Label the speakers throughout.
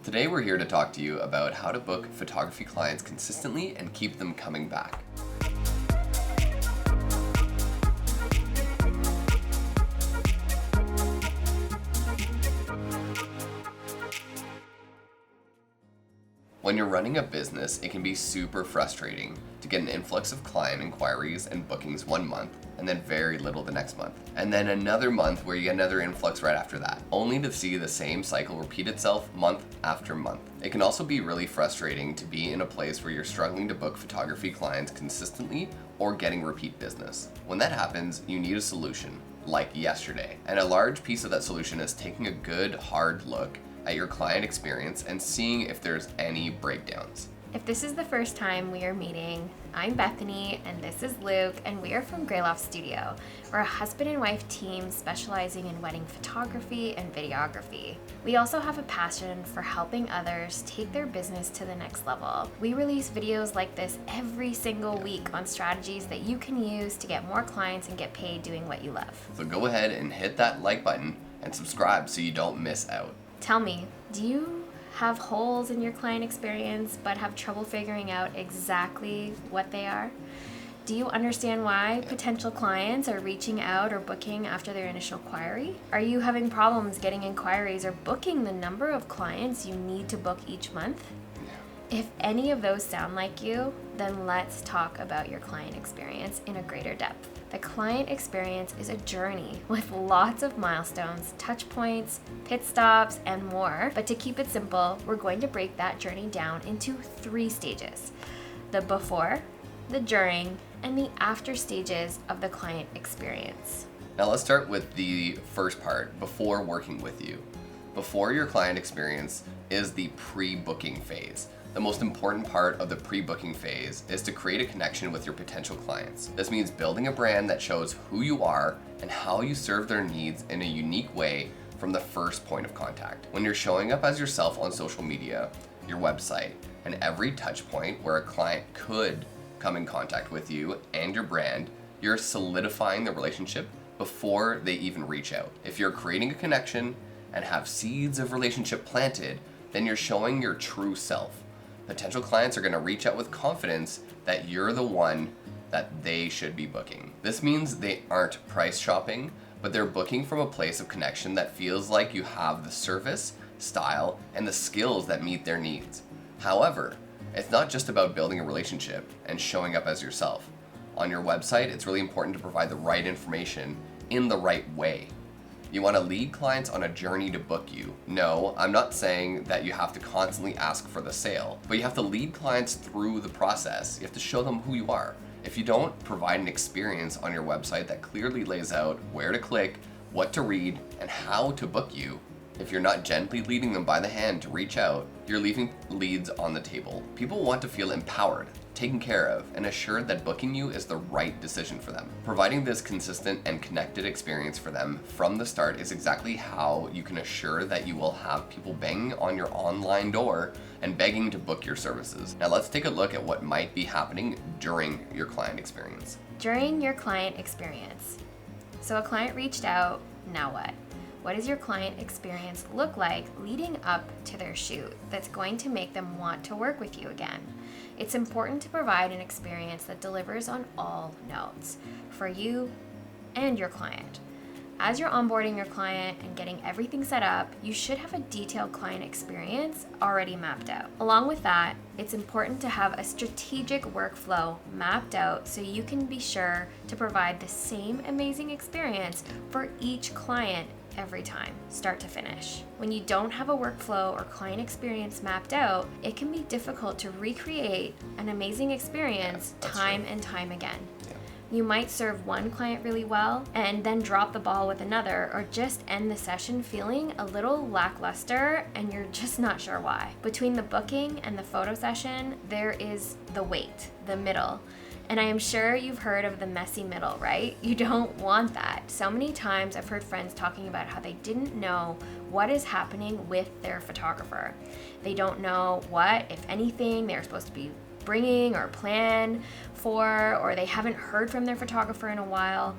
Speaker 1: Today we're here to talk to you about how to book photography clients consistently and keep them coming back. When you're running a business, it can be super frustrating to get an influx of client inquiries and bookings one month, and then very little the next month. And then another month where you get another influx right after that, only to see the same cycle repeat itself month after month. It can also be really frustrating to be in a place where you're struggling to book photography clients consistently or getting repeat business. When that happens, you need a solution, like yesterday. And a large piece of that solution is taking a good, hard look at your client experience and seeing if there's any breakdowns.
Speaker 2: If this is the first time we are meeting, I'm Bethany and this is Luke, and we are from Loft Studio. We're a husband and wife team specializing in wedding photography and videography. We also have a passion for helping others take their business to the next level. We release videos like this every single week on strategies that you can use to get more clients and get paid doing what you love.
Speaker 1: So go ahead and hit that like button and subscribe so you don't miss out.
Speaker 2: Tell me, do you have holes in your client experience but have trouble figuring out exactly what they are? Do you understand why potential clients are reaching out or booking after their initial inquiry? Are you having problems getting inquiries or booking the number of clients you need to book each month? If any of those sound like you, then let's talk about your client experience in a greater depth. The client experience is a journey with lots of milestones, touch points, pit stops, and more. But to keep it simple, we're going to break that journey down into 3 stages: the before, the during, and the after stages of the client experience.
Speaker 1: Now let's start with the first part, before working with you. Before your client experience is the pre-booking phase. The most important part of the pre-booking phase is to create a connection with your potential clients. This means building a brand that shows who you are and how you serve their needs in a unique way from the first point of contact. When you're showing up as yourself on social media, your website, and every touch point where a client could come in contact with you and your brand, you're solidifying the relationship before they even reach out. If you're creating a connection and have seeds of relationship planted, then you're showing your true self. Potential clients are going to reach out with confidence that you're the one that they should be booking. This means they aren't price shopping, but they're booking from a place of connection that feels like you have the service, style, and the skills that meet their needs. However, it's not just about building a relationship and showing up as yourself. On your website, it's really important to provide the right information in the right way. You want to lead clients on a journey to book you. No, I'm not saying that you have to constantly ask for the sale, but you have to lead clients through the process. You have to show them who you are. If you don't provide an experience on your website that clearly lays out where to click, what to read, and how to book you, if you're not gently leading them by the hand to reach out, you're leaving leads on the table. People want to feel empowered, taken care of, and assured that booking you is the right decision for them. Providing this consistent and connected experience for them from the start is exactly how you can assure that you will have people banging on your online door and begging to book your services. Now let's take a look at what might be happening during your client experience.
Speaker 2: During your client experience. So a client reached out, now what? What does your client experience look like leading up to their shoot that's going to make them want to work with you again? It's important to provide an experience that delivers on all notes for you and your client. As you're onboarding your client and getting everything set up, you should have a detailed client experience already mapped out. Along with that, it's important to have a strategic workflow mapped out so you can be sure to provide the same amazing experience for each client every time, start to finish. When you don't have a workflow or client experience mapped out, it can be difficult to recreate an amazing experience time and time again. You might serve one client really well and then drop the ball with another, or just end the session feeling a little lackluster and you're just not sure why. Between the booking and the photo session, there is the wait, the middle. And I am sure you've heard of the messy middle, right? You don't want that. So many times I've heard friends talking about how they didn't know what is happening with their photographer. They don't know what, if anything, they're supposed to be bringing or plan for, or they haven't heard from their photographer in a while.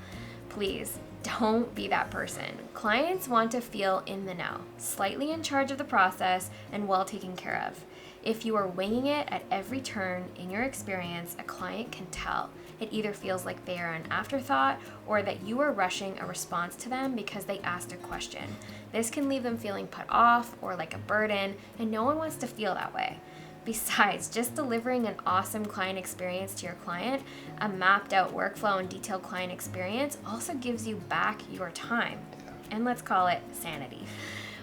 Speaker 2: Please Don't be that person. Clients want to feel in the know, slightly in charge of the process, and well taken care of. If you are winging it at every turn in your experience, a client can tell. It either feels like they are an afterthought or that you are rushing a response to them because they asked a question. This can leave them feeling put off or like a burden, and no one wants to feel that way. Besides, just delivering an awesome client experience to your client, a mapped out workflow and detailed client experience also gives you back your time. And let's call it sanity.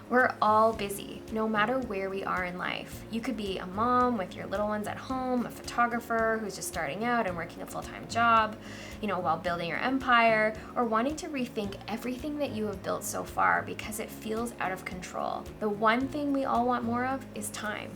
Speaker 2: We're all busy, no matter where we are in life. You could be a mom with your little ones at home, a photographer who's just starting out and working a full-time job, while building your empire, or wanting to rethink everything that you have built so far because it feels out of control. The one thing we all want more of is time.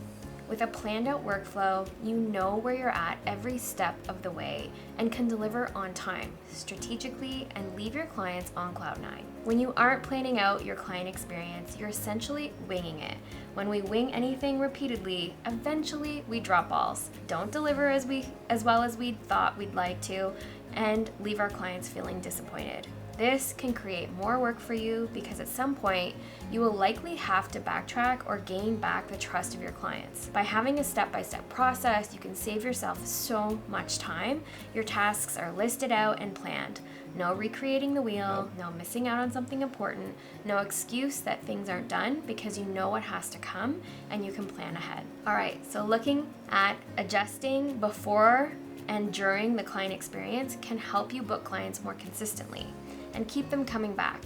Speaker 2: With a planned out workflow, you know where you're at every step of the way and can deliver on time, strategically, and leave your clients on cloud nine. When you aren't planning out your client experience, you're essentially winging it. When we wing anything repeatedly, eventually we drop balls, don't deliver as well as we thought we'd like to, and leave our clients feeling disappointed. This can create more work for you because at some point, you will likely have to backtrack or gain back the trust of your clients. By having a step-by-step process, you can save yourself so much time. Your tasks are listed out and planned. No recreating the wheel, no missing out on something important, no excuse that things aren't done because you know what has to come and you can plan ahead. All right, so looking at adjusting before and during the client experience can help you book clients more consistently and keep them coming back.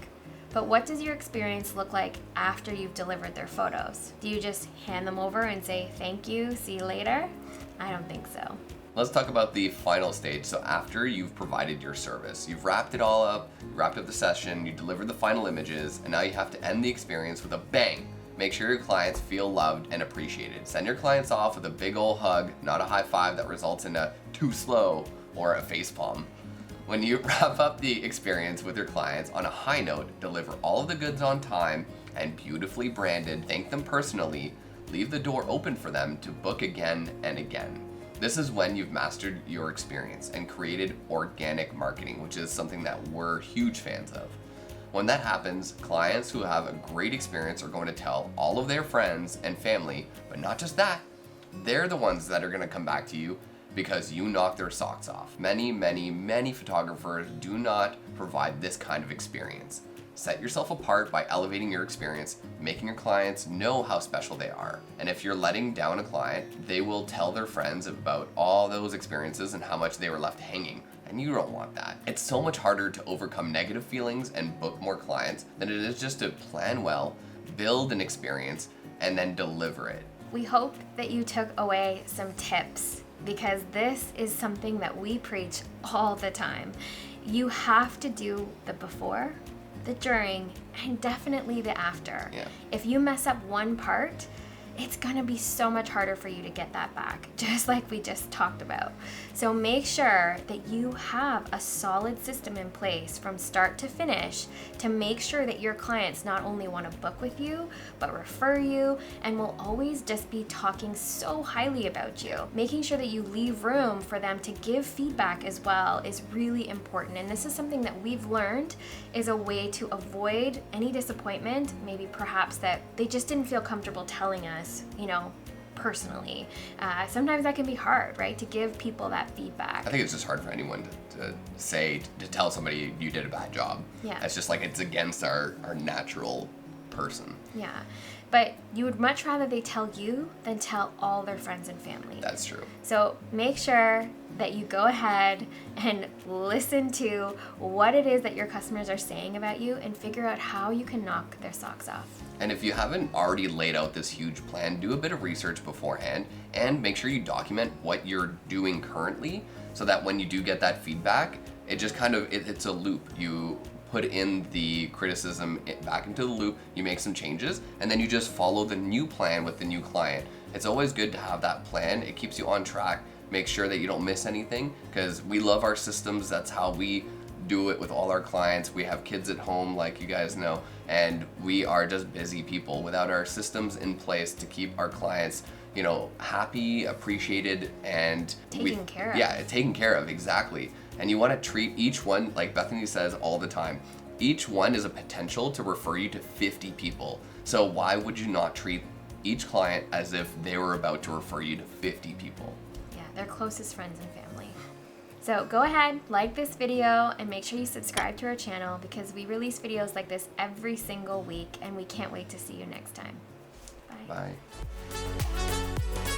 Speaker 2: But what does your experience look like after you've delivered their photos? Do you just hand them over and say, thank you, see you later? I don't think so.
Speaker 1: Let's talk about the final stage. So after you've provided your service, you've wrapped it all up, wrapped up the session, you delivered the final images, and now you have to end the experience with a bang. Make sure your clients feel loved and appreciated. Send your clients off with a big ol' hug, not a high five that results in a too slow or a face palm. When you wrap up the experience with your clients on a high note, deliver all of the goods on time and beautifully branded, thank them personally, leave the door open for them to book again and again. This is when you've mastered your experience and created organic marketing, which is something that we're huge fans of. When that happens, clients who have a great experience are going to tell all of their friends and family, but not just that, they're the ones that are going to come back to you because you knock their socks off. Many photographers do not provide this kind of experience. Set yourself apart by elevating your experience, making your clients know how special they are. And if you're letting down a client, they will tell their friends about all those experiences and how much they were left hanging. And you don't want that. It's so much harder to overcome negative feelings and book more clients than it is just to plan well, build an experience, and then deliver it.
Speaker 2: We hope that you took away some tips because this is something that we preach all the time. You have to do the before, the during, and definitely the after.
Speaker 1: Yeah.
Speaker 2: If you mess up one part, it's gonna be so much harder for you to get that back, just like we just talked about. So make sure that you have a solid system in place from start to finish to make sure that your clients not only want to book with you, but refer you and will always just be talking so highly about you. Making sure that you leave room for them to give feedback as well is really important. And this is something that we've learned is a way to avoid any disappointment, maybe perhaps that they just didn't feel comfortable telling us, personally. Sometimes that can be hard, right? To give people that feedback.
Speaker 1: I think it's just hard for anyone to tell somebody you did a bad job.
Speaker 2: Yeah.
Speaker 1: It's just like it's against our natural person.
Speaker 2: Yeah. But you would much rather they tell you than tell all their friends and family.
Speaker 1: That's true.
Speaker 2: So make sure that you go ahead and listen to what it is that your customers are saying about you and figure out how you can knock their socks off.
Speaker 1: And if you haven't already laid out this huge plan, do a bit of research beforehand and make sure you document what you're doing currently so that when you do get that feedback, it just it's a loop. You put in the criticism back into the loop, you make some changes, and then you just follow the new plan with the new client. It's always good to have that plan. It keeps you on track. Make sure that you don't miss anything because we love our systems. That's how we do it with all our clients. We have kids at home, like you guys know, and we are just busy people. Without our systems in place to keep our clients, happy, appreciated, and
Speaker 2: taken care of.
Speaker 1: Yeah, taken care of, exactly. And you want to treat each one, like Bethany says all the time, Each one is a potential to refer you to 50 people. So why would you not treat each client as if they were about to refer you to 50 people?
Speaker 2: Yeah, their closest friends and family. So go ahead, like this video, and make sure you subscribe to our channel because we release videos like this every single week, and we can't wait to see you next time. Bye.
Speaker 1: Bye.